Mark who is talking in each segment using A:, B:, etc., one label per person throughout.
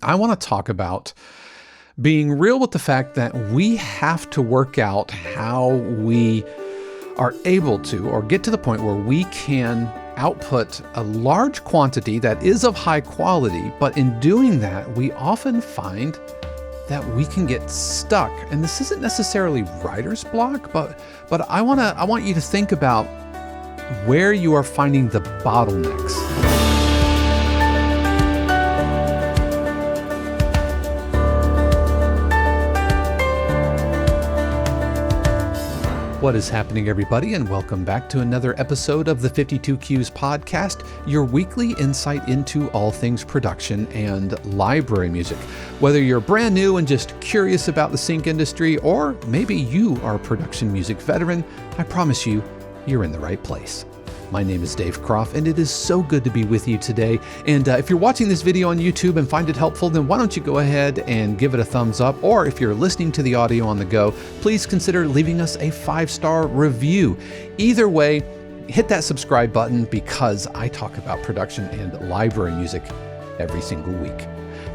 A: I want to talk about being real with the fact that we have to work out how we are able to, or get to the point where we can output a large quantity that is of high quality, but in doing that, we often find that we can get stuck. And this isn't necessarily writer's block, but I want you to think about where you are finding the bottlenecks. What is happening, everybody, and welcome back to another episode of the 52 Qs podcast, your weekly insight into all things production and library music. Whether you're brand new and just curious about the sync industry, or maybe you are a production music veteran, I promise you, you're in the right place. My name is Dave Croft, and it is so good to be with you today. And if you're watching this video on YouTube and find it helpful, then why don't you go ahead and give it a thumbs up, or if you're listening to the audio on the go, please consider leaving us a 5-star review. Either way, hit that subscribe button because I talk about production and library music every single week.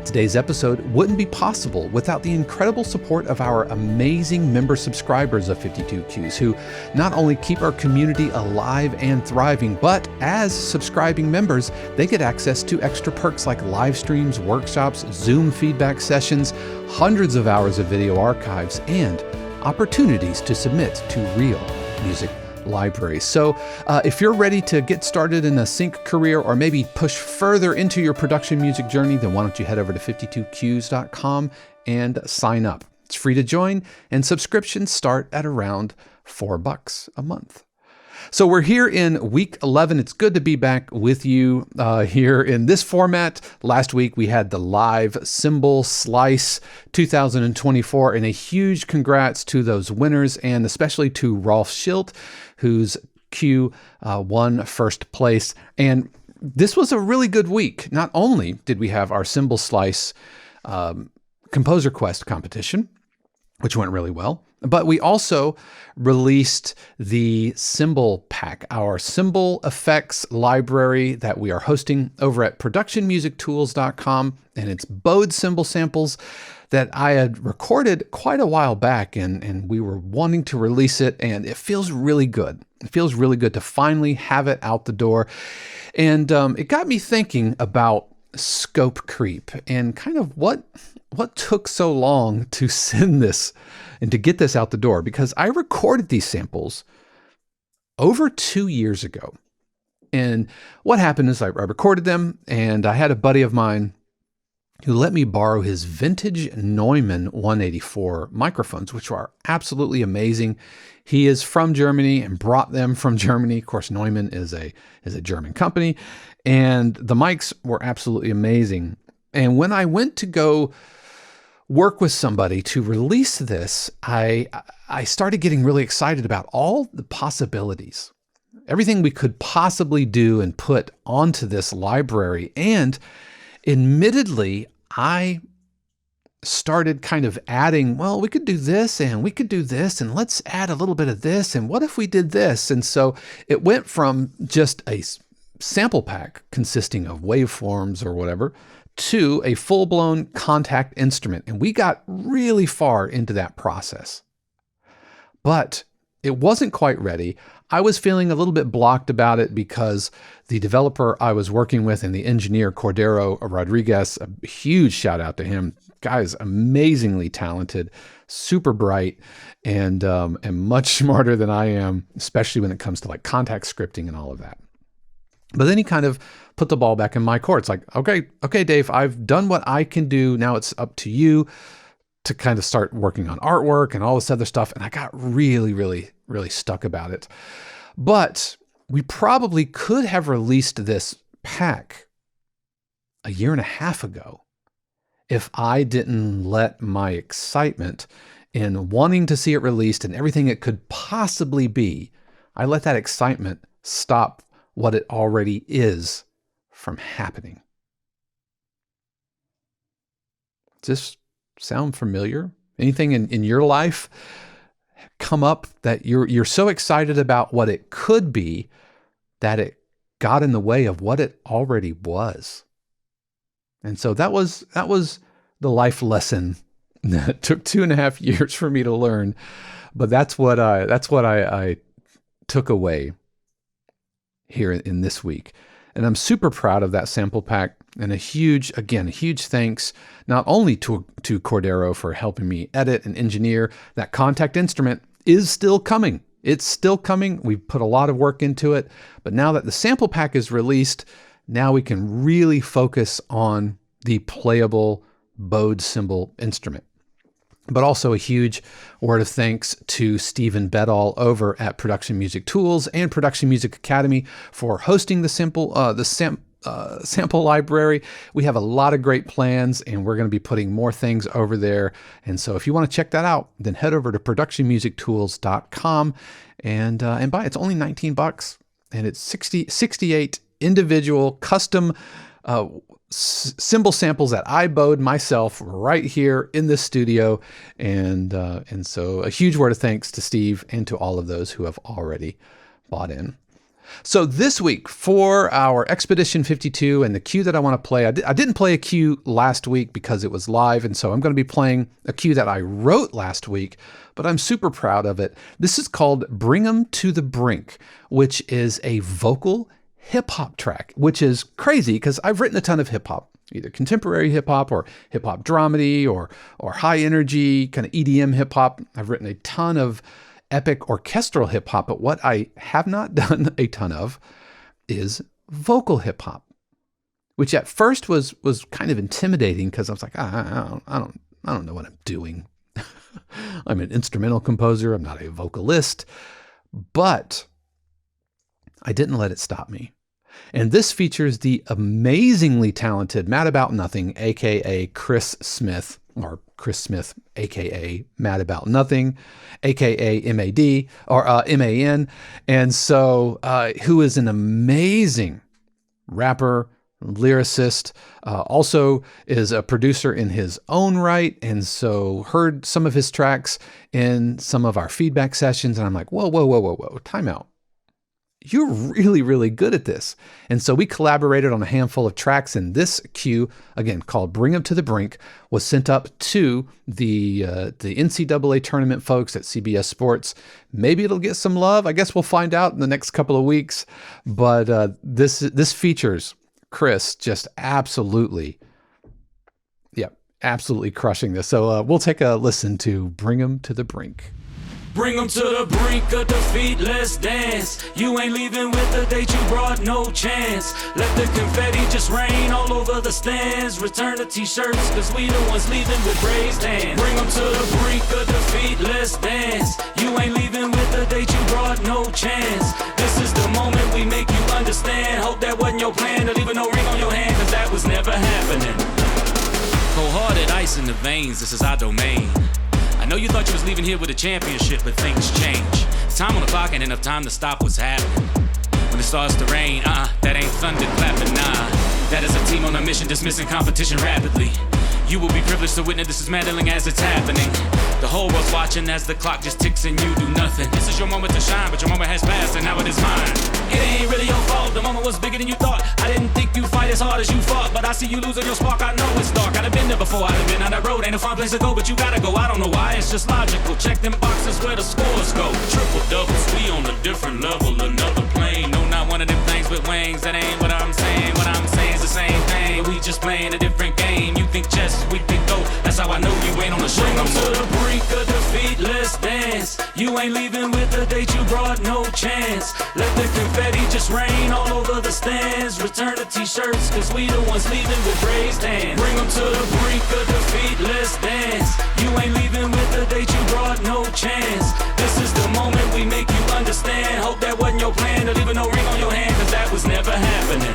A: Today's episode wouldn't be possible without the incredible support of our amazing member subscribers of 52 Qs, who not only keep our community alive and thriving, but as subscribing members, they get access to extra perks like live streams, workshops, Zoom feedback sessions, hundreds of hours of video archives, and opportunities to submit to real music libraries. So if you're ready to get started in a sync career, or maybe push further into your production music journey, then why don't you head over to 52qs.com and sign up. It's free to join, and subscriptions start at around $4 a month. So we're here in week 11. It's good to be back with you here in this format. Last week we had the live Cymbal Slice 2024, and a huge congrats to those winners, and especially to Rolf Schilt, whose Q won first place. And this was a really good week. Not only did we have our Cymbal Slice Composer Quest competition, which went really well, but we also released the Cymbal Pack, our cymbal effects library that we are hosting over at productionmusictools.com. And it's bowed cymbal samples that I had recorded quite a while back, and we were wanting to release it, and it feels really good. It feels really good to finally have it out the door. And it got me thinking about scope creep and kind of what took so long to send this and to get this out the door, because I recorded these samples over 2 years ago. And what happened is I recorded them, and I had a buddy of mine who let me borrow his vintage Neumann 184 microphones, which are absolutely amazing. He is from Germany and brought them from Germany. Of course, Neumann is a German company, and the mics were absolutely amazing. And when I went to go work with somebody to release this, I started getting really excited about all the possibilities, everything we could possibly do and put onto this library. And admittedly, I started kind of adding, well, we could do this and we could do this, and let's add a little bit of this, and what if we did this? And so it went from just a sample pack consisting of waveforms or whatever to a full-blown contact instrument. And we got really far into that process. But it wasn't quite ready. I was feeling a little bit blocked about it because the developer I was working with and the engineer, Cordero Rodriguez, a huge shout out to him. Guy is amazingly talented, super bright, and much smarter than I am, especially when it comes to like contact scripting and all of that. But then he kind of put the ball back in my court. It's like, okay, Dave, I've done what I can do. Now it's up to you to kind of start working on artwork and all this other stuff. And I got really, really, really stuck about it. But we probably could have released this pack a year and a half ago if I didn't let my excitement in wanting to see it released and everything it could possibly be, I let that excitement stop what it already is from happening. Does this sound familiar? Anything in your life come up that you're so excited about what it could be that it got in the way of what it already was? And so that was the life lesson that took 2.5 years for me to learn. But that's what I took away here in this week. And I'm super proud of that sample pack, and a huge thanks not only to Cordero for helping me edit and engineer. That contact instrument is still coming. It's still coming. We've put a lot of work into it, but now that the sample pack is released, now we can really focus on the playable bowed cymbal instrument. But also a huge word of thanks to Stephen Bedall over at Production Music Tools and Production Music Academy for hosting the sample library. We have a lot of great plans, and we're going to be putting more things over there. And so if you want to check that out, then head over to productionmusictools.com and buy it. It's only $19, and it's 68 individual custom cymbal samples that I bowed myself right here in this studio. And so a huge word of thanks to Steve and to all of those who have already bought in. So this week for our Expedition 52 and the cue that I want to play, I didn't play a cue last week because it was live. And so I'm going to be playing a cue that I wrote last week, but I'm super proud of it. This is called Bring 'Em to the Brink, which is a vocal hip hop track, which is crazy because I've written a ton of hip hop, either contemporary hip hop or hip hop dramedy or high energy kind of EDM hip hop. I've written a ton of epic orchestral hip hop, but what I have not done a ton of is vocal hip hop, which at first was kind of intimidating because I was like, I don't know what I'm doing. I'm an instrumental composer. I'm not a vocalist, but I didn't let it stop me. And this features the amazingly talented Mad About Nothing, aka Chris Smith, or Chris Smith, aka Mad About Nothing, aka MAD or MAN. And so, who is an amazing rapper, lyricist, also is a producer in his own right. And so heard some of his tracks in some of our feedback sessions. And I'm like, whoa, time out. You're really, really good at this. And so we collaborated on a handful of tracks, and this cue, again, called Bring 'Em to the Brink, was sent up to the NCAA tournament folks at CBS Sports. Maybe it'll get some love. I guess we'll find out in the next couple of weeks. But this features Chris just absolutely crushing this. So we'll take a listen to Bring 'Em to the Brink.
B: Bring 'em to the brink of defeat, let's dance. You ain't leaving with the date, you brought no chance. Let the confetti just rain all over the stands. Return the t-shirts, cause we the ones leaving with raised hands. Bring 'em to the brink of defeat, let's dance. You ain't leaving with the date, you brought no chance. This is the moment we make you understand. Hope that wasn't your plan to leave no ring on your hand, cause that was never happening. Cold-hearted ice in the veins, this is our domain. I know you thought you was leaving here with a championship, but things change. Time on the clock ain't enough time to stop what's happening. When it starts to rain, that ain't thunder clapping, nah. That is a team on a mission, dismissing competition rapidly. You will be privileged to witness this dismantling as it's happening. The whole world's watching as the clock just ticks and you do nothing. This is your moment to shine, but your moment has passed and now it is mine. It ain't really your fault, the moment was bigger than you thought. I didn't think you'd fight as hard as you fought, but I see you losing your spark, I know it's dark. I've been there before, I've been on that road. Ain't a fun place to go, but you gotta go. I don't know why, it's just logical. Check them boxes where the scores go. Triple doubles, we on a different level, another plane. No, not one of them things with wings, that ain't what I'm saying. What I'm saying is the same thing, we just playing a different game. You think chess, we think go, that's how I know you ain't on the show no more. To the brink of defeat, let's dance. You ain't leaving with the date, you brought no chance. Let the confetti just rain all over the stands. Return the t-shirts, cause we the ones leaving with raised hands. Bring 'em to the brink of defeat, let's dance. You ain't leaving with the date, you brought no chance. This is the moment we make you understand. Hope that wasn't your plan to leave no ring on your hand, cause that was never happening.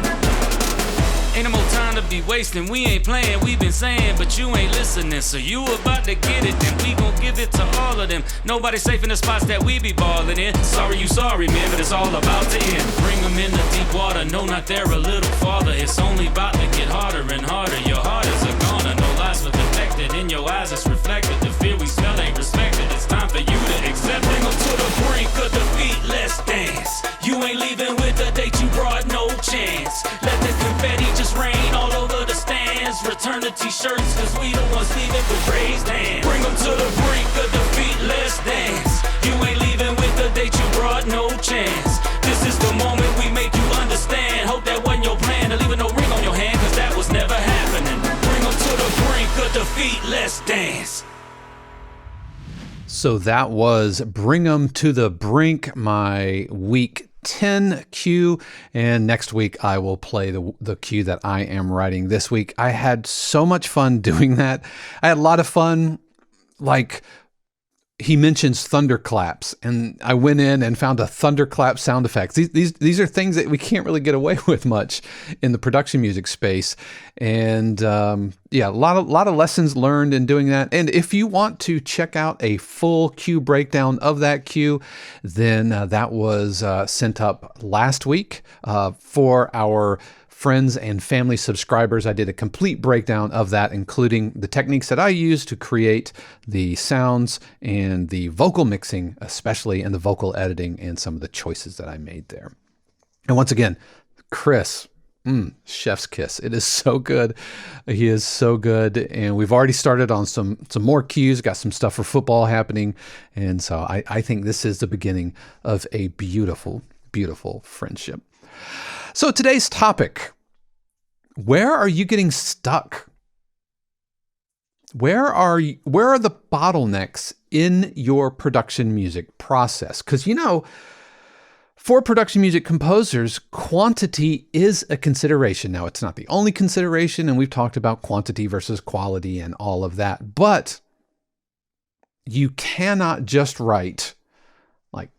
B: Ain't no more time to be wasting, we ain't playing, we been saying, but you ain't listening. So you about to get it, then we gon' give it to all of them. Nobody safe in the spots that we be ballin' in. Sorry you sorry, man, but it's all about to end. Bring 'em in the deep water, no, not there, a little farther. It's only about to get harder and harder. Your heart is a goner, no lies were detected. In your eyes it's reflected, the fear we smell ain't respected. It's time for you to accept. Bring 'em to the brink of defeat, let's dance. You ain't leaving with the date, you brought no chance. Let the confetti just rain all over the stands. t-shirts, cause we the ones leaving with raised hands. Bring them to the brink of defeat, let's dance. You ain't leaving with the date, you brought no chance. This is the moment we make you understand. Hope that wasn't your plan to leave no ring on your hand, cause that was never happening. Bring them to the brink of defeat, let's dance.
A: So that was Bring 'em to the Brink, my week 10 cue, and next week I will play the cue that I am writing this week. I had so much fun doing that. I had a lot of fun, like he mentions thunderclaps, and I went in and found a thunderclap sound effects. These are things that we can't really get away with much in the production music space. And yeah, a lot of lessons learned in doing that. And if you want to check out a full cue breakdown of that cue, then that was sent up last week for our friends and family subscribers. I did a complete breakdown of that, including the techniques that I use to create the sounds and the vocal mixing, especially, and the vocal editing and some of the choices that I made there. And once again, Chris, chef's kiss. It is so good. He is so good. And we've already started on some more cues, got some stuff for football happening. And so I think this is the beginning of a beautiful, beautiful friendship. So today's topic, where are you getting stuck? Where are the bottlenecks in your production music process? Because, for production music composers, quantity is a consideration. Now, it's not the only consideration, and we've talked about quantity versus quality and all of that, but you cannot just write like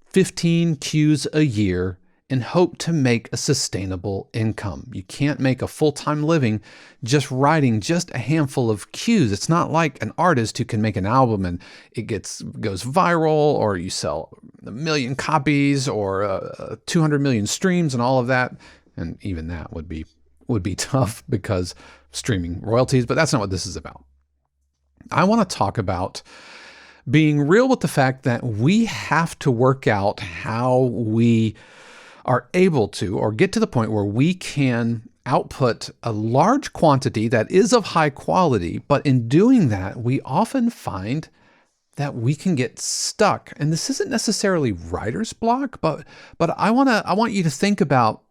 A: 15 cues a year and hope to make a sustainable income. You can't make a full-time living just writing just a handful of cues. It's not like an artist who can make an album and it goes viral, or you sell 1 million copies or 200 million streams and all of that. And even that would be tough because streaming royalties, but that's not what this is about. I want to talk about being real with the fact that we have to work out how we are able to, or get to the point where we can output a large quantity that is of high quality, but in doing that, we often find that we can get stuck. And this isn't necessarily writer's block, but I want you to think about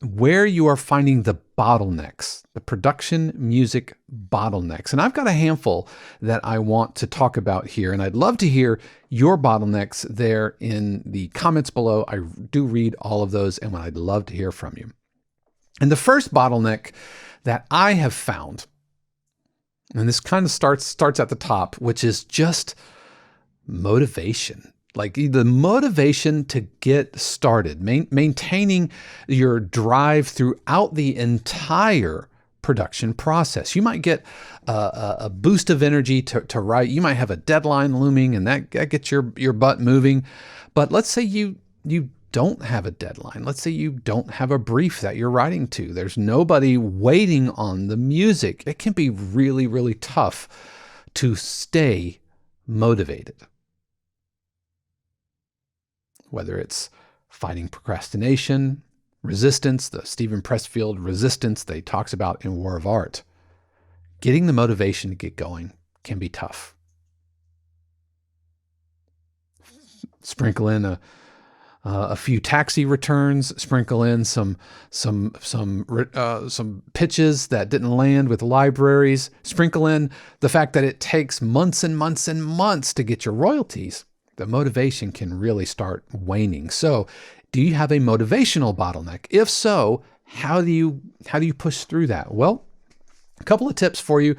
A: where you are finding the bottlenecks, the production music bottlenecks. And I've got a handful that I want to talk about here, and I'd love to hear your bottlenecks there in the comments below. I do read all of those, and I'd love to hear from you. And the first bottleneck that I have found, and this kind of starts at the top, which is just motivation. Like the motivation to get started, maintaining your drive throughout the entire production process. You might get a boost of energy to write. You might have a deadline looming, and that gets your butt moving. But let's say you don't have a deadline. Let's say you don't have a brief that you're writing to. There's nobody waiting on the music. It can be really, really tough to stay motivated. Whether it's fighting procrastination, resistance, the Stephen Pressfield resistance that he talks about in War of Art. Getting the motivation to get going can be tough. Sprinkle in a few taxi returns, sprinkle in some pitches that didn't land with libraries, sprinkle in the fact that it takes months and months and months to get your royalties. The motivation can really start waning. So, do you have a motivational bottleneck? If so, how do you push through that? Well, a couple of tips for you.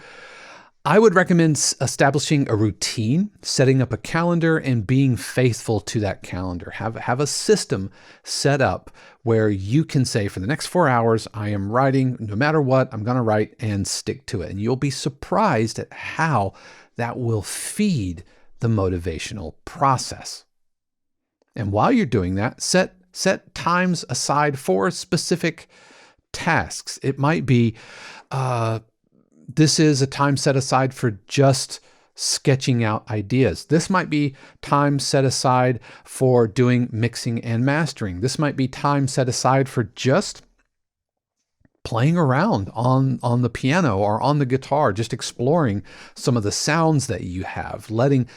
A: I would recommend establishing a routine, setting up a calendar, and being faithful to that calendar. Have a system set up where you can say, for the next 4 hours, I am writing. No matter what, I'm going to write, and stick to it. And you'll be surprised at how that will feed the motivational process. And while you're doing that, set times aside for specific tasks. It might be, this is a time set aside for just sketching out ideas. This might be time set aside for doing mixing and mastering. This might be time set aside for just playing around on the piano or on the guitar, just exploring some of the sounds that you have, letting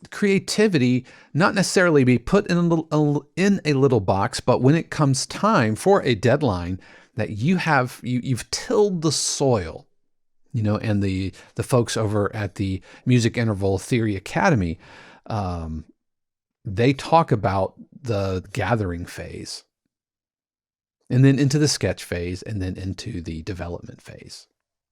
A: creativity not necessarily be put in a little box, but when it comes time for a deadline, that you've tilled the soil. And the folks over at the Music Interval Theory Academy, they talk about the gathering phase, and then into the sketch phase, and then into the development phase.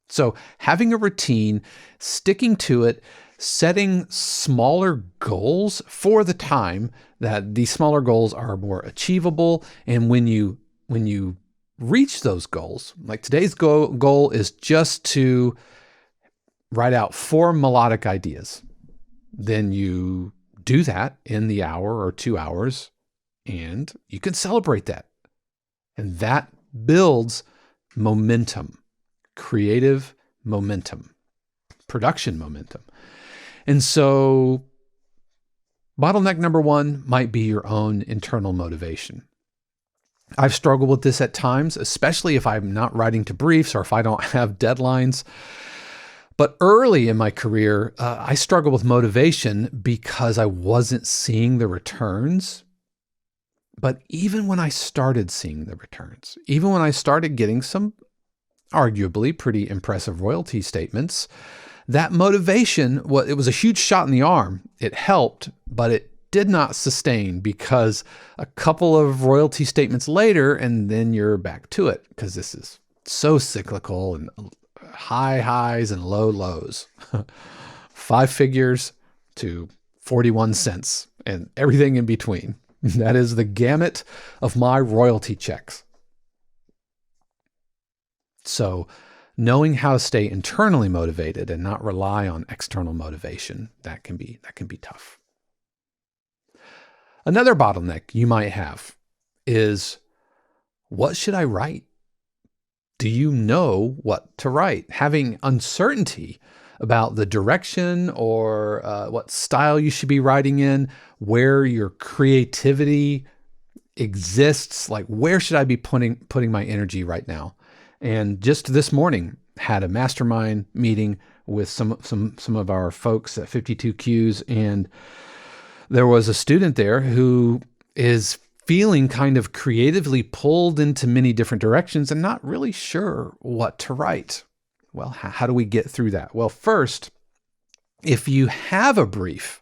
A: So having a routine, sticking to it, setting smaller goals for the time that these smaller goals are more achievable. And when you reach those goals, like today's goal is just to write out 4 melodic ideas. Then you do that in the hour or 2 hours, and you can celebrate that. And that builds momentum, creative momentum, production momentum. And so bottleneck number 1 might be your own internal motivation. I've struggled with this at times, especially if I'm not writing to briefs or if I don't have deadlines. But early in my career, I struggled with motivation because I wasn't seeing the returns. But even when I started seeing the returns, even when I started getting some arguably pretty impressive royalty statements, that motivation, it was a huge shot in the arm. It helped, but it did not sustain, because a couple of royalty statements later, and then you're back to it, because this is so cyclical, and high highs and low lows. 5 figures to 41 cents and everything in between. That is the gamut of my royalty checks. So knowing how to stay internally motivated and not rely on external motivation, that can be tough. Another bottleneck you might have is, what should I write? Do you know what to write? Having uncertainty about the direction or what style you should be writing in, where your creativity exists, like where should I be putting my energy right now? And just this morning, had a mastermind meeting with some of our folks at 52Qs, and there was a student there who is feeling kind of creatively pulled into many different directions and not really sure what to write. Well, how do we get through that? Well, first, if you have a brief,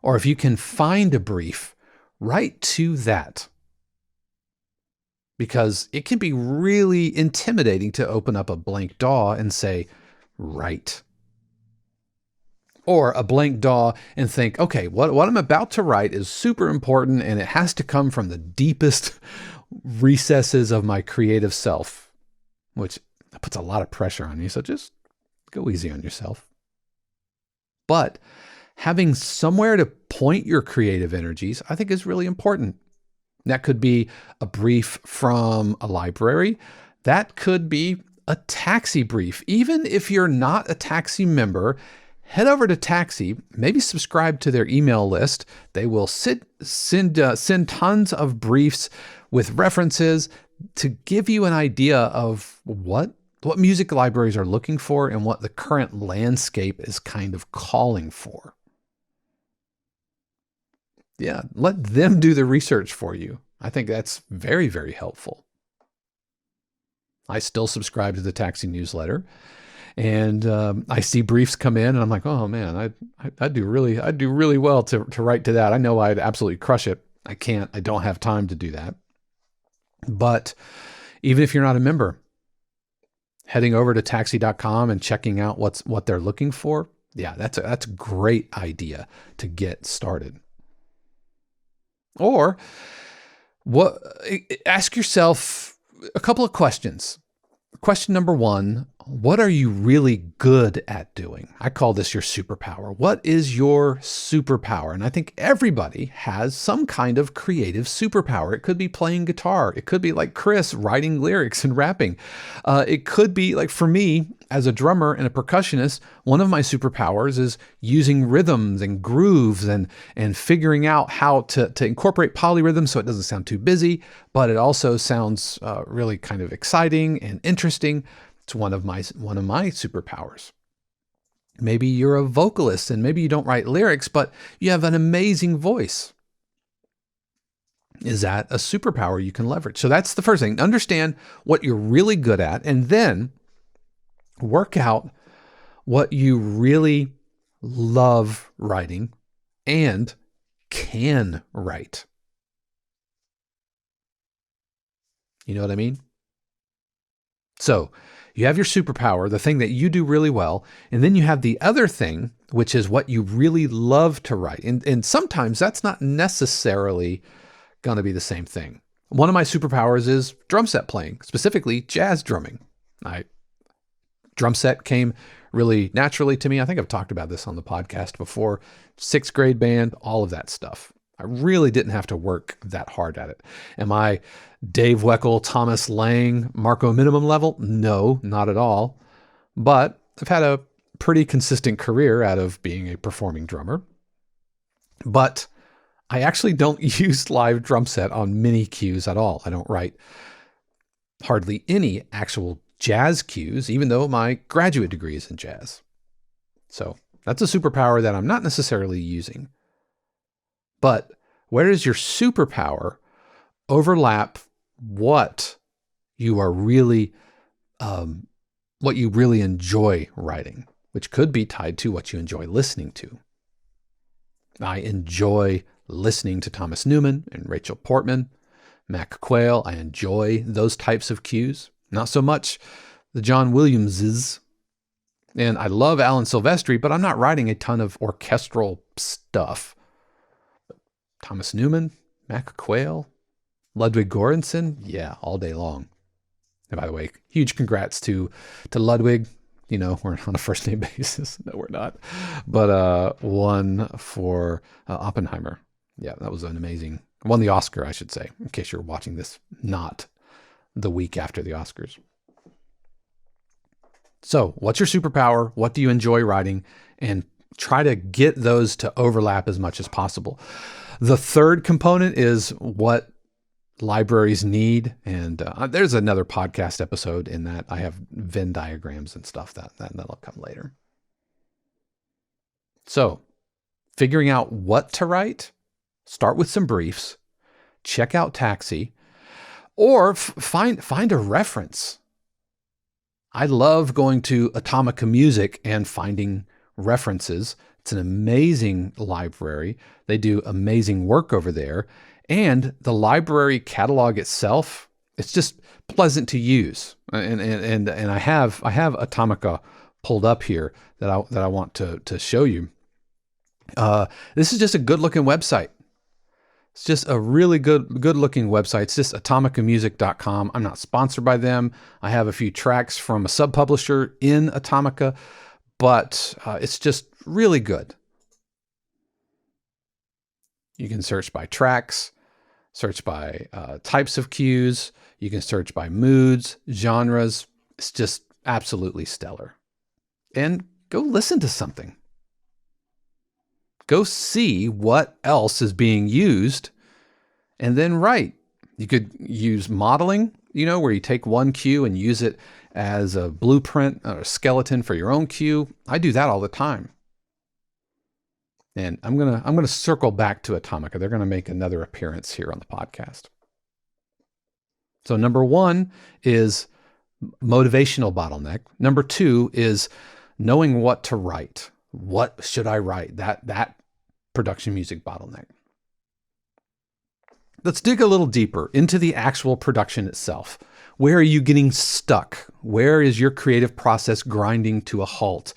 A: or if you can find a brief, write to that. Because it can be really intimidating to open up a blank DAW and say, write. Or a blank DAW and think, okay, what I'm about to write is super important, and it has to come from the deepest recesses of my creative self, which puts a lot of pressure on you. So just go easy on yourself. But having somewhere to point your creative energies, I think, is really important. That could be a brief from a library. That could be a Taxi brief. Even if you're not a Taxi member, head over to Taxi, maybe subscribe to their email list. They will send tons of briefs with references to give you an idea of what music libraries are looking for and what the current landscape is kind of calling for. Yeah, let them do the research for you. I think that's very, very helpful. I still subscribe to the Taxi newsletter, and I see briefs come in, and I'm like, oh man, I do really well to write to that. I know I'd absolutely crush it. I don't have time to do that. But even if you're not a member, heading over to taxi.com and checking out what they're looking for, yeah, that's a great idea to get started. Or ask yourself a couple of questions. Question number 1, what are you really good at doing? I call this your superpower. What is your superpower? And I think everybody has some kind of creative superpower. It could be playing guitar. It could be like Chris, writing lyrics and rapping. It could be like, for me, as a drummer and a percussionist, one of my superpowers is using rhythms and grooves and figuring out how to incorporate polyrhythms so it doesn't sound too busy, but it also sounds really kind of exciting and interesting. It's one of my superpowers. Maybe you're a vocalist and maybe you don't write lyrics, but you have an amazing voice. Is that a superpower you can leverage? So that's the first thing. Understand what you're really good at, and then work out what you really love writing and can write. You know what I mean? So you have your superpower, the thing that you do really well, and then you have the other thing, which is what you really love to write. And sometimes that's not necessarily going to be the same thing. One of my superpowers is drum set playing, specifically jazz drumming. Drum set came really naturally to me. I think I've talked about this on the podcast before. 6th grade band, all of that stuff. I really didn't have to work that hard at it. Am I Dave Weckl, Thomas Lang, Marco Minimum level? No, not at all. But I've had a pretty consistent career out of being a performing drummer. But I actually don't use live drum set on mini cues at all. I don't write hardly any actual jazz cues, even though my graduate degree is in jazz. So that's a superpower that I'm not necessarily using. But where does your superpower overlap what you are really, what you really enjoy writing, which could be tied to what you enjoy listening to? I enjoy listening to Thomas Newman and Rachel Portman, Mac Quayle. I enjoy those types of cues. Not so much the John Williamses. And I love Alan Silvestri, but I'm not writing a ton of orchestral stuff. Thomas Newman, Mac Quayle, Ludwig Göransson, yeah, all day long. And by the way, huge congrats to Ludwig. You know, we're on a first name basis. No, we're not. But one for Oppenheimer. Yeah, that was an amazing, won the Oscar, I should say, in case you're watching this not the week after the Oscars. So what's your superpower? What do you enjoy writing? And try to get those to overlap as much as possible. The third component is what libraries need. And there's another podcast episode in that. I have Venn diagrams and stuff that'll come later. So figuring out what to write, start with some briefs, check out Taxi, or find a reference. I love going to Atomica Music and finding references. It's an amazing library. They do amazing work over there. And the library catalog itself, it's just pleasant to use. And I have Atomica pulled up here that I want to show you. This is just a good looking website. It's just a really good looking website. It's just atomicamusic.com. I'm not sponsored by them. I have a few tracks from a sub-publisher in Atomica, but it's just really good. You can search by tracks, search by types of cues. You can search by moods, genres. It's just absolutely stellar. And go listen to something. Go see what else is being used and then write. You could use modeling, where you take one cue and use it as a blueprint or a skeleton for your own cue. I do that all the time. And I'm gonna circle back to Atomica. They're gonna make another appearance here on the podcast. So number 1 is motivational bottleneck. Number 2 is knowing what to write. What should I write? That production music bottleneck. Let's dig a little deeper into the actual production itself. Where are you getting stuck? Where is your creative process grinding to a halt?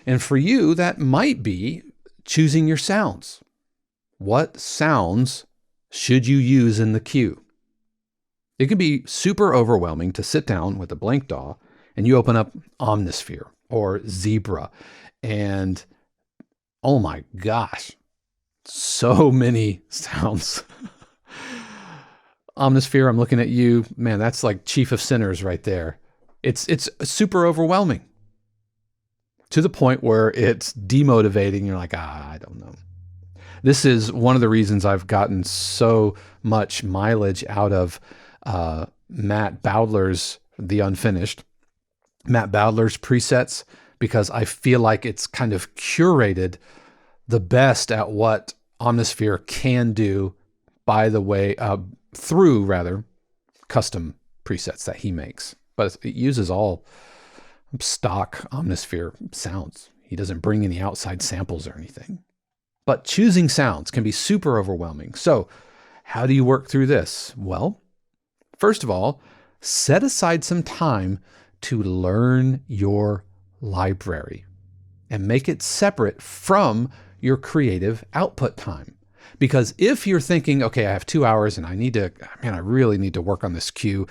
A: And for you, that might be choosing your sounds. What sounds should you use in the cue? It can be super overwhelming to sit down with a blank DAW and you open up Omnisphere or Zebra and oh my gosh, so many sounds. Omnisphere, I'm looking at you. Man, that's like Chief of Sinners right there. It's super overwhelming. to the point where it's demotivating. You're like, I don't know. This is one of the reasons I've gotten so much mileage out of Matt Bowdler's The Unfinished, Matt Bowdler's presets, because I feel like it's kind of curated the best at what Omnisphere can do through custom presets that he makes. But it uses all stock Omnisphere sounds. He doesn't bring any outside samples or anything. But choosing sounds can be super overwhelming. So how do you work through this? Well, first of all, set aside some time to learn your library and make it separate from your creative output time. Because if you're thinking, okay, I have 2 hours and I really need to work on this cue,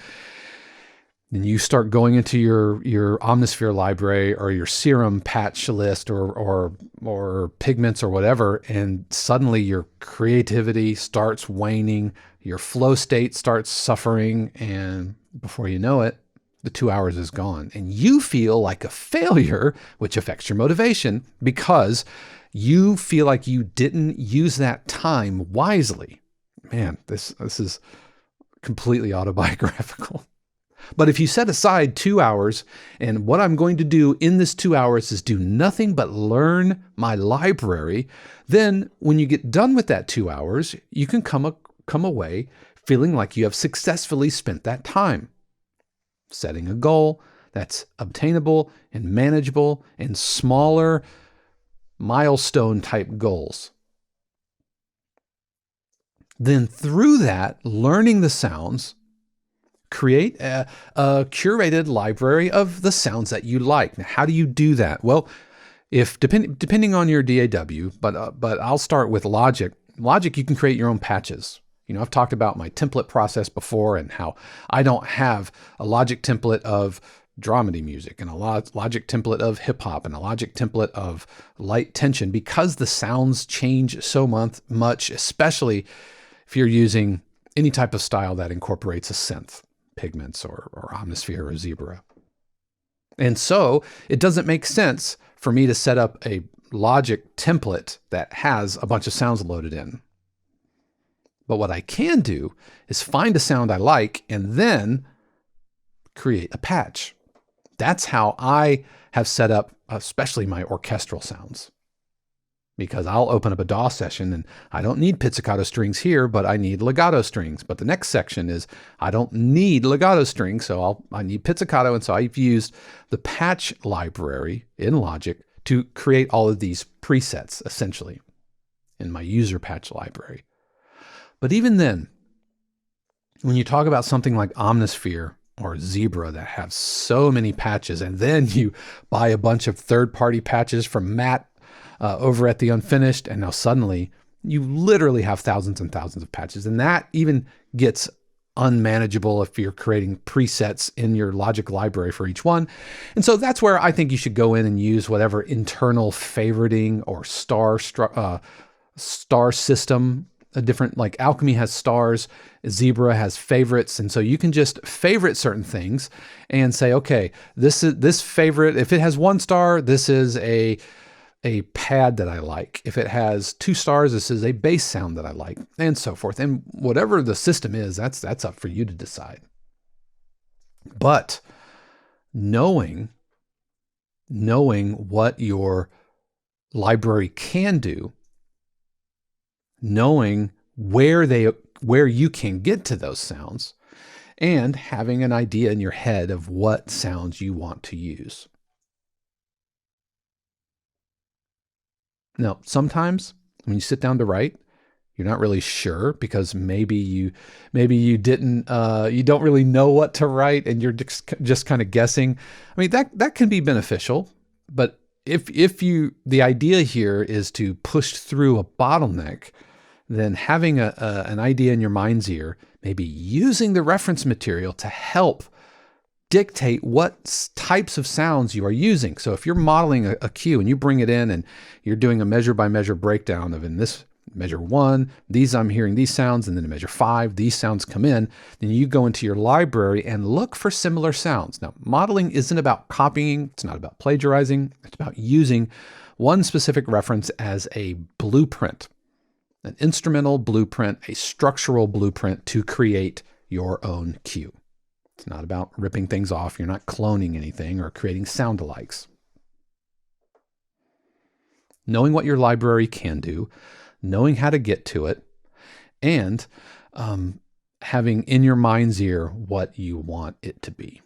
A: then you start going into your Omnisphere library or your Serum patch list or pigments or whatever, and suddenly your creativity starts waning, your flow state starts suffering, and before you know it, the 2 hours is gone. And you feel like a failure, which affects your motivation because you feel like you didn't use that time wisely. Man, this is completely autobiographical. But if you set aside 2 hours, and what I'm going to do in this 2 hours is do nothing but learn my library, then when you get done with that 2 hours, you can come away feeling like you have successfully spent that time. Setting a goal that's obtainable and manageable and smaller milestone type goals. Then through that, learning the sounds, create a curated library of the sounds that you like. Now, how do you do that? Well, depending on your DAW, but I'll start with Logic. Logic, you can create your own patches. I've talked about my template process before and how I don't have a Logic template of dramedy music and a Logic template of hip hop and a Logic template of light tension, because the sounds change so much, especially if you're using any type of style that incorporates a synth, pigments or Omnisphere or Zebra. And so it doesn't make sense for me to set up a Logic template that has a bunch of sounds loaded in. But what I can do is find a sound I like and then create a patch. That's how I have set up, especially my orchestral sounds. Because I'll open up a DAW session and I don't need pizzicato strings here, but I need legato strings. But the next section is I don't need legato strings, so I need pizzicato. And so I've used the patch library in Logic to create all of these presets, essentially, in my user patch library. But even then, when you talk about something like Omnisphere or Zebra that have so many patches, and then you buy a bunch of third-party patches from Matt over at The Unfinished, and now suddenly you literally have thousands and thousands of patches. And that even gets unmanageable if you're creating presets in your Logic library for each one. And so that's where I think you should go in and use whatever internal favoriting or star system. A different, like Alchemy has stars, Zebra has favorites, and so you can just favorite certain things and say, okay, this favorite, if it has 1 star, this is a pad that I like. If it has 2 stars, this is a bass sound that I like, and so forth. And whatever the system is, that's up for you to decide. But knowing what your library can do, knowing where you can get to those sounds, and having an idea in your head of what sounds you want to use. Now, sometimes when you sit down to write, you're not really sure because maybe you didn't you don't really know what to write and you're just kind of guessing. I mean, that can be beneficial, but if the idea here is to push through a bottleneck, then having an idea in your mind's ear, maybe using the reference material to help dictate what types of sounds you are using. So if you're modeling a cue and you bring it in and you're doing a measure by measure breakdown of in measure 1, I'm hearing these sounds, and then in measure 5, these sounds come in. Then you go into your library and look for similar sounds. Now, modeling isn't about copying. It's not about plagiarizing. It's about using one specific reference as a blueprint, an instrumental blueprint, a structural blueprint to create your own cue. It's not about ripping things off. You're not cloning anything or creating sound-alikes. Knowing what your library can do, knowing how to get to it, and having in your mind's ear what you want it to be.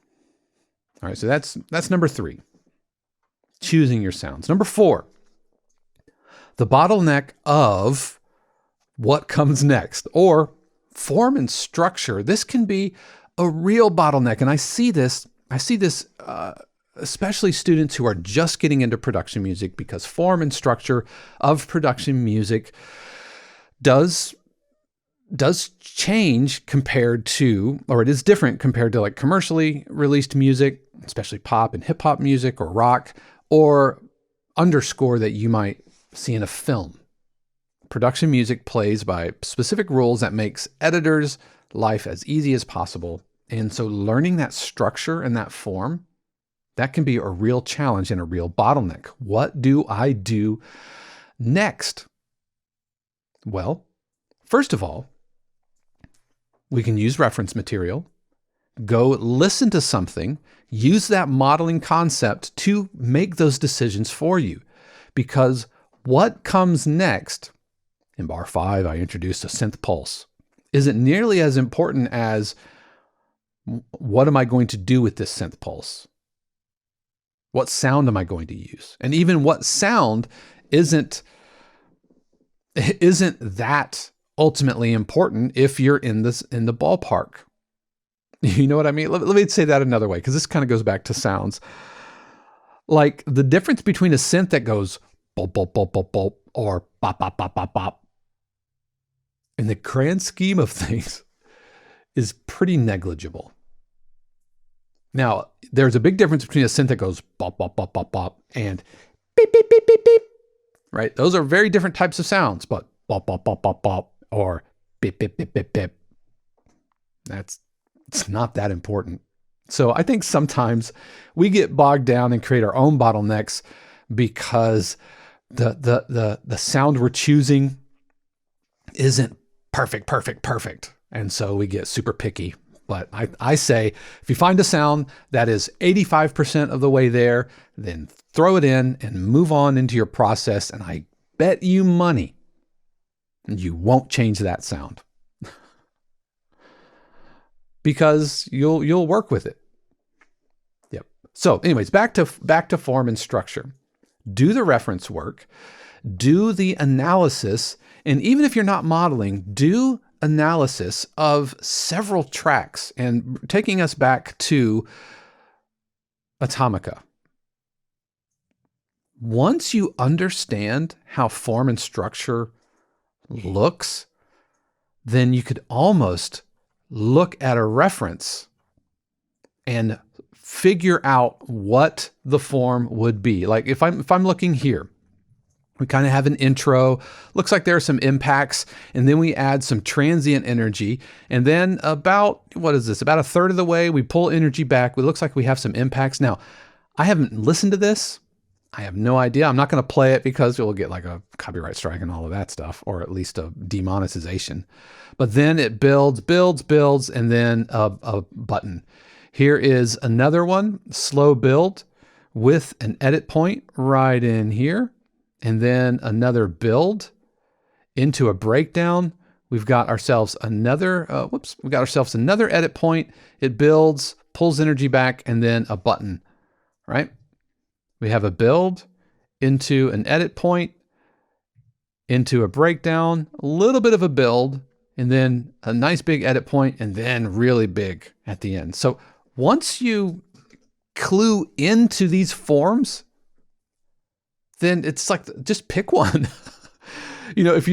A: All right, so that's number 3, choosing your sounds. Number 4, the bottleneck of what comes next, or form and structure. This can be a real bottleneck, and I see this especially students who are just getting into production music, because form and structure of production music does change compared to, or it is different compared to like commercially released music, especially pop and hip hop music or rock, or underscore that you might see in a film. Production music plays by specific rules that makes editors' life as easy as possible. And so learning that structure and that form, that can be a real challenge and a real bottleneck. What do I do next? Well, first of all, we can use reference material, go listen to something, use that modeling concept to make those decisions for you. Because what comes next, in bar 5, I introduced a synth pulse, isn't nearly as important as what am I going to do with this synth pulse? What sound am I going to use? And even what sound isn't that ultimately important if you're in the ballpark. You know what I mean? Let me say that another way, because this kind of goes back to sounds. Like the difference between a synth that goes bop, bop, bop, bop, bop, or bop, bop, bop, bop, bop, in the grand scheme of things, is pretty negligible. Now, there's a big difference between a synth that goes bop, bop, bop, bop, bop, and beep, beep, beep, beep, beep, right? Those are very different types of sounds, but bop, bop, bop, bop, bop, or beep, beep, beep, beep, beep. It's not that important. So I think sometimes we get bogged down and create our own bottlenecks because the sound we're choosing isn't perfect. And so we get super picky. But I say, if you find a sound that is 85% of the way there, then throw it in and move on into your process. And I bet you money you won't change that sound because you'll work with it. Yep. So anyways, back to form and structure. Do the reference work, do the analysis, and even if you're not modeling, do analysis of several tracks. And taking us back to Atomica. Once you understand how form and structure looks, then you could almost look at a reference and figure out what the form would be. Like if I'm looking here, we kind of have an intro, looks like there are some impacts, and then we add some transient energy. And then about a third of the way, we pull energy back. It looks like we have some impacts. Now, I haven't listened to this. I have no idea. I'm not going to play it because we'll get like a copyright strike and all of that stuff, or at least a demonetization. But then it builds, and then a button. Here is another one, slow build with an edit point right in here. And then another build into a breakdown. We've got ourselves another, another edit point. It builds, pulls energy back, and then a button, right? We have a build into an edit point, into a breakdown, a little bit of a build, and then a nice big edit point, and then really big at the end. So once you clue into these forms, then it's like, just pick one. If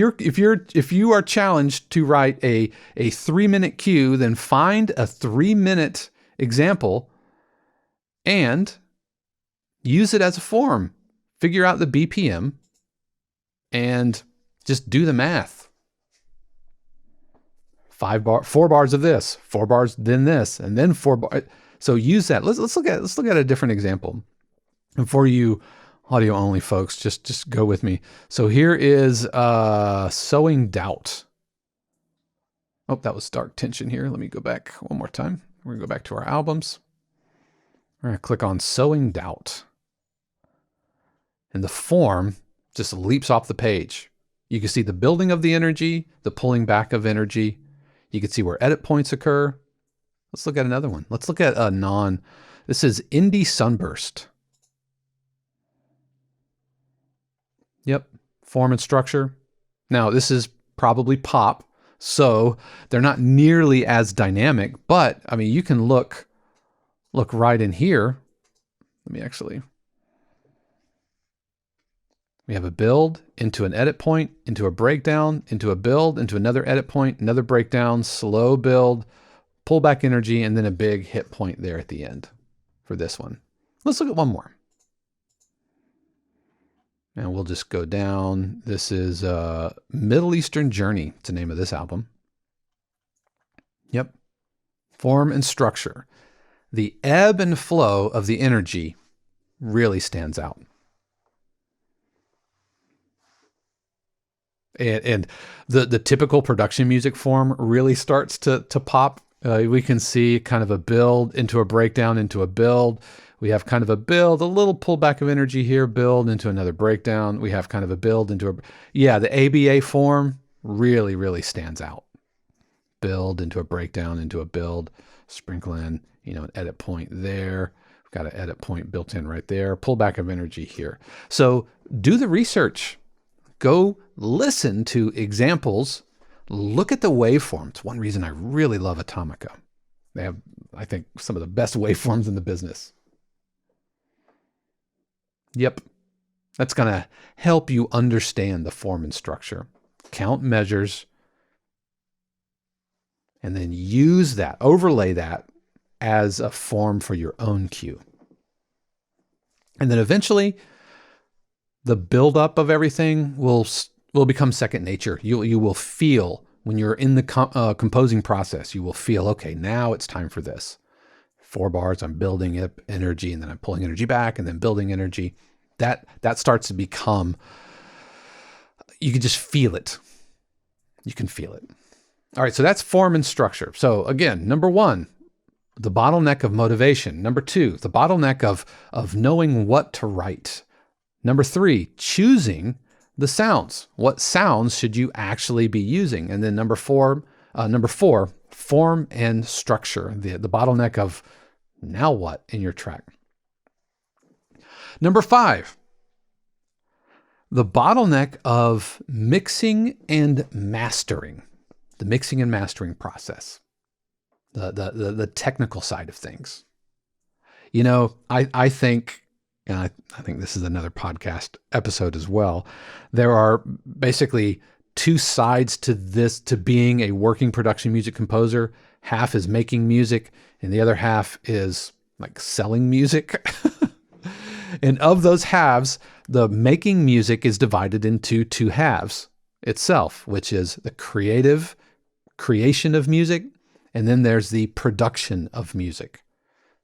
A: you are challenged to write a 3-minute cue, then find a 3-minute example and use it as a form. Figure out the BPM and Just do the math. 4 bars of this, 4 bars, then this, and then 4 bars. So use that. Let's look at a different example. And for you audio only folks, just go with me. So here is Sowing Doubt. Oh, that was Dark Tension here. Let me go back one more time. We're gonna go back to our albums. We're gonna click on Sowing Doubt. And the form just leaps off the page. You can see the building of the energy, the pulling back of energy. You can see where edit points occur. Let's look at another one. Let's look at this is Indie Sunburst. Yep, form and structure. Now this is probably pop, so they're not nearly as dynamic, but I mean, you can look right in here. Let me actually, we have a build into an edit point, into a breakdown, into a build, into another edit point, another breakdown, slow build, pull back energy, and then a big hit point there at the end for this one. Let's look at one more. And we'll just go down. This is Middle Eastern Journey. It's the name of this album. Yep. Form and structure. The ebb and flow of the energy really stands out. And the typical production music form really starts to pop. We can see kind of a build into a breakdown into a build. We have kind of a build, a little pullback of energy here, build into another breakdown. We have kind of a build into the ABA form really, really stands out. Build into a breakdown into a build, sprinkle in, an edit point there. We've got an edit point built in right there, pullback of energy here. So do the research. Go listen to examples. Look at the waveforms. One reason I really love Atomica. They have, I think, some of the best waveforms in the business. Yep. That's going to help you understand the form and structure. Count measures, and then use that, overlay that as a form for your own cue. And then eventually, the buildup of everything will become second nature. You will feel, when you're in the composing process, you will feel, okay, now it's time for this. 4 bars, I'm building up energy, and then I'm pulling energy back, and then building energy. That starts to become, you can just feel it. You can feel it. All right, so that's form and structure. So again, number 1, the bottleneck of motivation. Number 2, the bottleneck of knowing what to write. Number 3, choosing the sounds. What sounds should you actually be using? And then number 4, form and structure. The bottleneck of now what in your track. Number 5, the bottleneck of mixing and mastering. The mixing and mastering process. The technical side of things. I think, and I think this is another podcast episode as well, there are basically 2 sides to this, to being a working production music composer. Half is making music, and the other half is like selling music. And of those halves, the making music is divided into 2 halves itself, which is the creation of music, and then there's the production of music.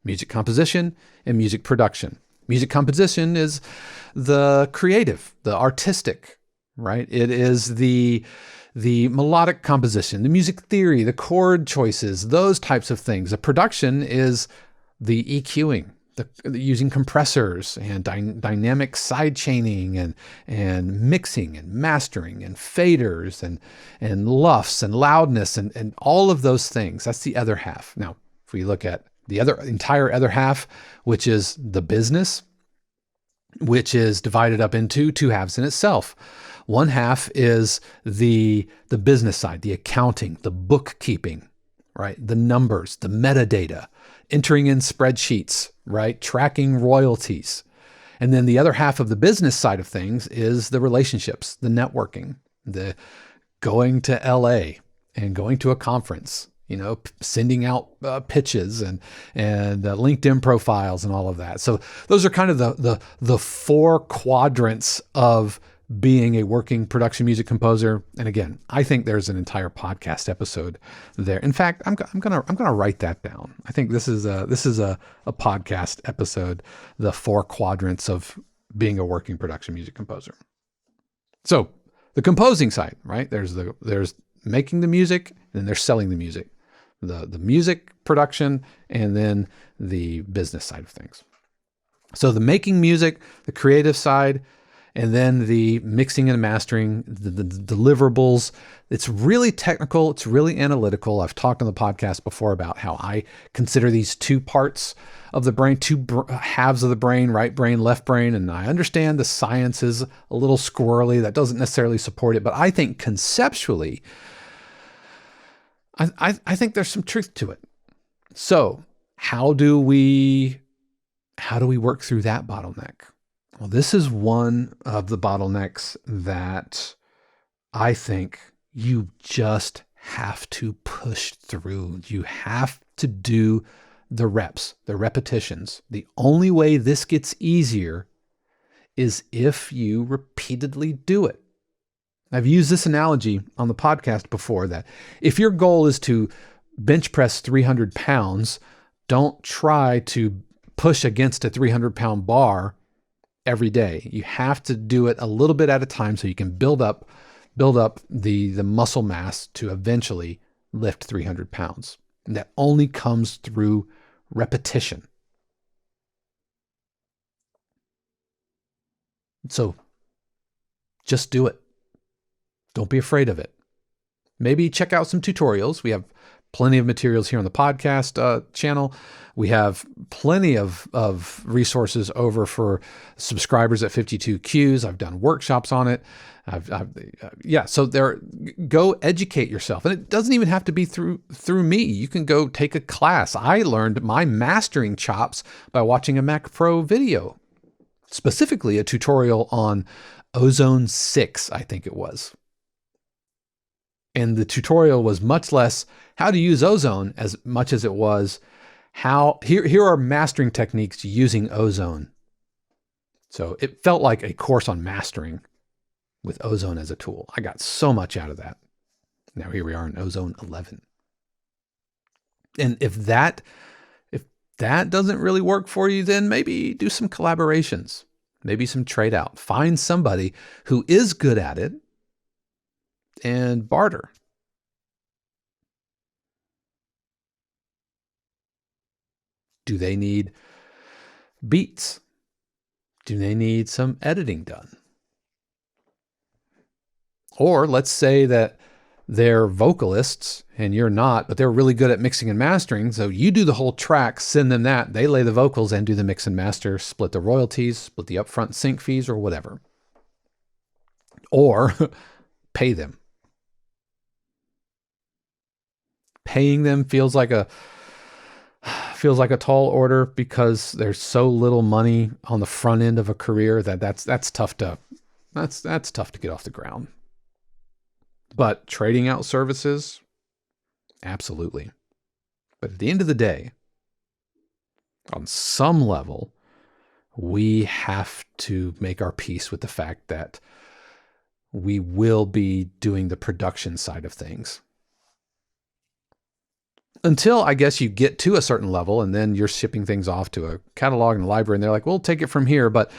A: Music composition and music production. Music composition is the creative, the artistic, right? It is the melodic composition, the music theory, the chord choices, those types of things. The production is the EQing, using compressors and dynamic side chaining and mixing and mastering and faders and luffs and loudness and all of those things. That's the other half. Now, if we look at the entire other half, which is the business, which is divided up into 2 halves in itself. One half is the business side, the accounting, the bookkeeping, right? The numbers, the metadata, entering in spreadsheets, right? Tracking royalties. And then the other half of the business side of things is the relationships, the networking, the going to LA and going to a conference, sending out pitches and LinkedIn profiles and all of that. So those are kind of the 4 quadrants of being a working production music composer. And again, I think there's an entire podcast episode there. In fact, I'm gonna write that down. I think this is a podcast episode, the 4 quadrants of being a working production music composer. So the composing side, right? There's making the music, and then there's selling the music, the music production, and then the business side of things. So the making music, the creative side, and then the mixing and mastering, the deliverables. It's really technical. It's really analytical. I've talked on the podcast before about how I consider these 2 parts of the brain, 2 halves of the brain, right brain, left brain. And I understand the science is a little squirrely. That doesn't necessarily support it. But I think conceptually, I think there's some truth to it. So how do we work through that bottleneck? Well, this is one of the bottlenecks that I think you just have to push through. You have to do the reps, the repetitions. The only way this gets easier is if you repeatedly do it. I've used this analogy on the podcast before, that if your goal is to bench press 300 pounds, don't try to push against a 300-pound bar every day. You have to do it a little bit at a time so you can build up the muscle mass to eventually lift 300 pounds. And that only comes through repetition. So just do it. Don't be afraid of it. Maybe check out some tutorials. We have plenty of materials here on the podcast channel. We have plenty of resources over for subscribers at 52Qs. I've done workshops on it. So go educate yourself. And it doesn't even have to be through me. You can go take a class. I learned my mastering chops by watching a Mac Pro video, specifically a tutorial on Ozone 6, I think it was. And the tutorial was much less how to use Ozone as much as it was here are mastering techniques using Ozone. So it felt like a course on mastering with Ozone as a tool. I got so much out of that. Now here we are in Ozone 11. And if that doesn't really work for you, then maybe do some collaborations, maybe some trade out. Find somebody who is good at it and barter. Do they need beats? Do they need some editing done? Or let's say that they're vocalists and you're not, but they're really good at mixing and mastering. So you do the whole track, send them that, they lay the vocals and do the mix and master, split the royalties, split the upfront sync fees or whatever. Or pay them. Paying them feels like a tall order because there's so little money on the front end of a career that's tough to get off the ground. But trading out services, absolutely. But at the end of the day, on some level, we have to make our peace with the fact that we will be doing the production side of things. Until I guess you get to a certain level and then you're shipping things off to a catalog and a library and they're like, we'll take it from here. But,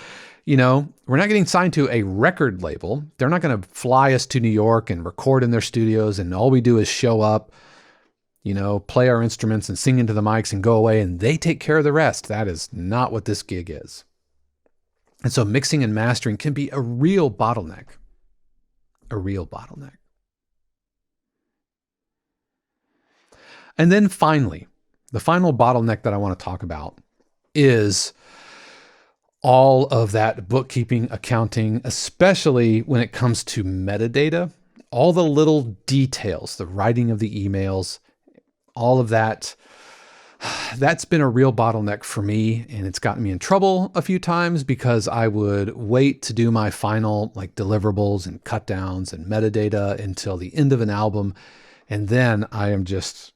A: we're not getting signed to a record label. They're not going to fly us to New York and record in their studios. And all we do is show up, play our instruments and sing into the mics and go away. And they take care of the rest. That is not what this gig is. And so mixing and mastering can be a real bottleneck. And then finally, the final bottleneck that I want to talk about is all of that bookkeeping, accounting, especially when it comes to metadata, all the little details, the writing of the emails, all of that. That's been a real bottleneck for me, and it's gotten me in trouble a few times because I would wait to do my final deliverables and cut downs and metadata until the end of an album. And then I am just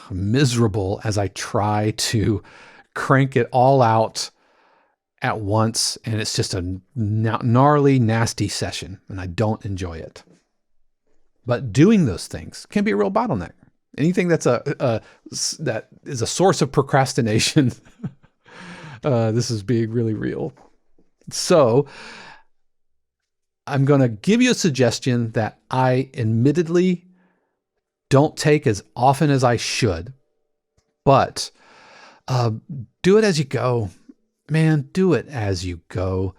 A: miserable as I try to crank it all out at once, and it's just a gnarly, nasty session, and I don't enjoy it. But doing those things can be a real bottleneck. Anything that's that is a source of procrastination, this is being really real. So I'm going to give you a suggestion that I admittedly don't take as often as I should, but do it as you go. Man, do it as you go.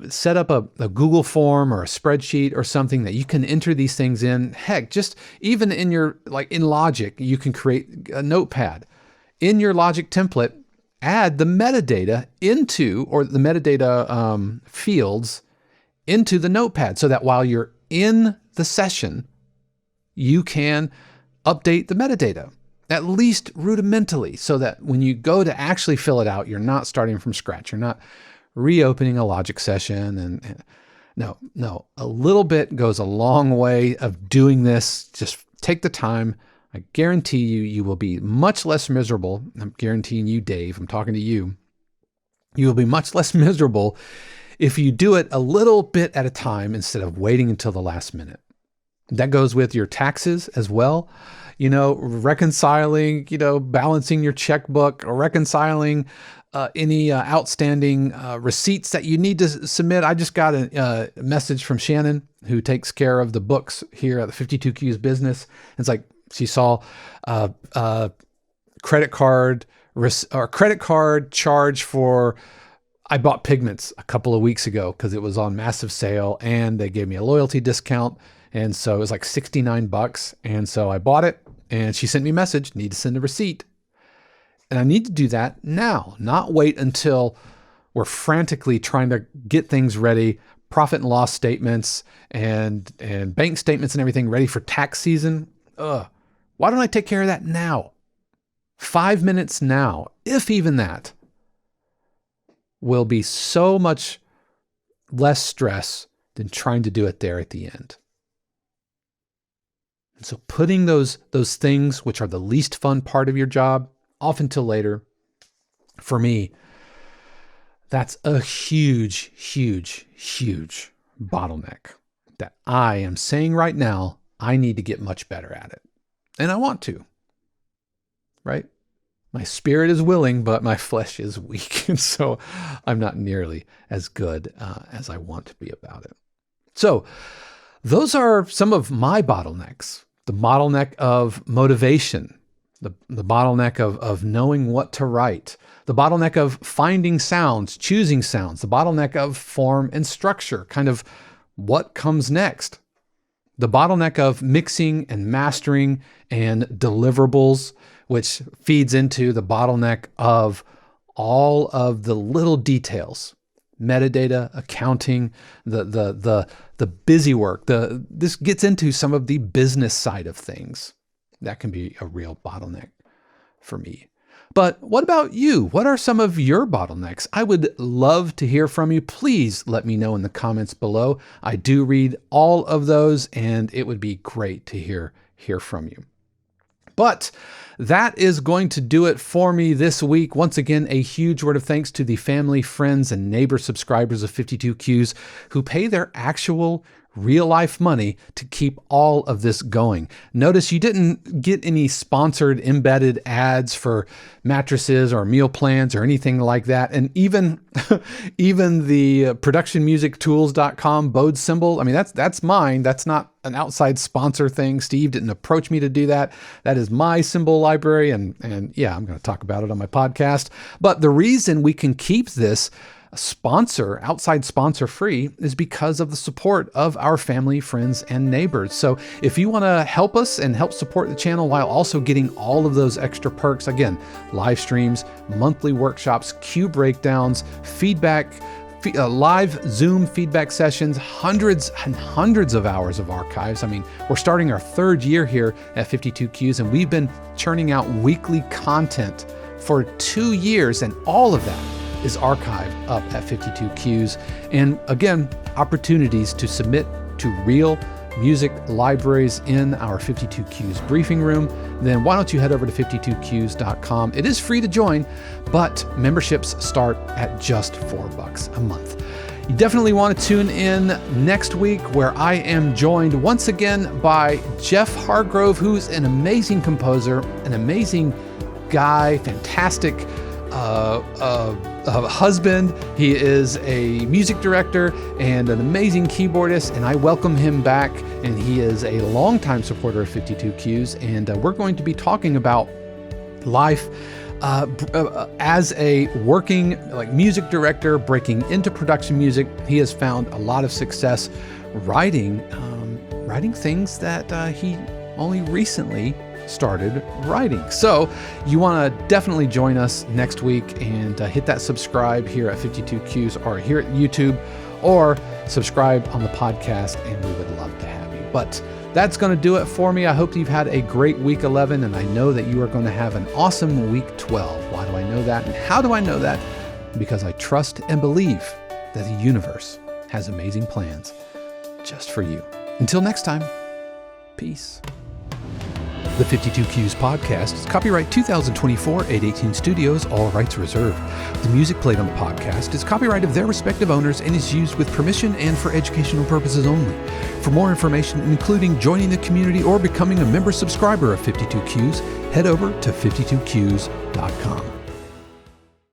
A: Set up a Google form or a spreadsheet or something that you can enter these things in. Heck, just even in in Logic, you can create a notepad. In your Logic template, add the metadata the metadata fields into the notepad so that while you're in the session, you can update the metadata, at least rudimentally, so that when you go to actually fill it out, you're not starting from scratch. You're not reopening a Logic session. No, a little bit goes a long way of doing this. Just take the time. I guarantee you will be much less miserable. I'm guaranteeing you, Dave, I'm talking to you. You will be much less miserable if you do it a little bit at a time instead of waiting until the last minute. That goes with your taxes as well. Reconciling, balancing your checkbook, or reconciling any outstanding receipts that you need to submit. I just got a message from Shannon, who takes care of the books here at the 52Qs business. It's like she saw credit card charge for, I bought pigments a couple of weeks ago because it was on massive sale and they gave me a loyalty discount. And so it was like $69. And so I bought it and she sent me a message, need to send a receipt. And I need to do that now, not wait until we're frantically trying to get things ready, profit and loss statements and bank statements and everything ready for tax season. Why don't I take care of that now? 5 minutes now, if even that, will be so much less stress than trying to do it there at the end. And so putting those things, which are the least fun part of your job, off until later, for me, that's a huge, huge, huge bottleneck that I am saying right now, I need to get much better at it. And I want to, right? My spirit is willing, but my flesh is weak. And so I'm not nearly as good as I want to be about it. So those are some of my bottlenecks. The bottleneck of motivation, the bottleneck of knowing what to write, the bottleneck of finding sounds, choosing sounds, the bottleneck of form and structure, kind of what comes next, the bottleneck of mixing and mastering and deliverables, which feeds into the bottleneck of all of the little details, metadata, accounting, the busy work. This gets into some of the business side of things. That can be a real bottleneck for me. But what about you? What are some of your bottlenecks? I would love to hear from you. Please let me know in the comments below. I do read all of those, and it would be great to hear from you. But that is going to do it for me this week. Once again, a huge word of thanks to the family, friends, and neighbor subscribers of 52Qs who pay their actual real life money to keep all of this going. Notice you didn't get any sponsored embedded ads for mattresses or meal plans or anything like that. And even the productionmusictools.com Bode symbol, I mean, that's mine. That's not an outside sponsor thing. Steve didn't approach me to do that. That is my symbol library. And yeah, I'm going to talk about it on my podcast. But the reason we can keep this outside sponsor free is because of the support of our family, friends, and neighbors. So if you want to help us and help support the channel while also getting all of those extra perks, again, live streams, monthly workshops, cue breakdowns, feedback, live Zoom feedback sessions, hundreds and hundreds of hours of archives. I mean, we're starting our third year here at 52Qs, and we've been churning out weekly content for 2 years, and all of that is archived up at 52Qs. And again, opportunities to submit to real music libraries in our 52Qs briefing room, then why don't you head over to 52qs.com. It is free to join, but memberships start at just $4 a month. You definitely want to tune in next week, where I am joined once again by Jeff Hargrove, who's an amazing composer, an amazing guy, fantastic husband. He is a music director and an amazing keyboardist, and I welcome him back. And he is a longtime supporter of 52Qs, and we're going to be talking about life as a working music director, breaking into production music. He has found a lot of success writing things that he only recently started writing. So you want to definitely join us next week and hit that subscribe here at 52Qs or here at YouTube, or subscribe on the podcast, and we would love to have you. But that's going to do it for me. I hope you've had a great week 11, and I know that you are going to have an awesome week 12. Why do I know that? And how do I know that? Because I trust and believe that the universe has amazing plans just for you. Until next time, peace. The 52Qs podcast is copyright 2024 818 Studios, all rights reserved. The music played on the podcast is copyright of their respective owners and is used with permission and for educational purposes only. For more information, including joining the community or becoming a member subscriber of 52Qs, head over to 52qs.com.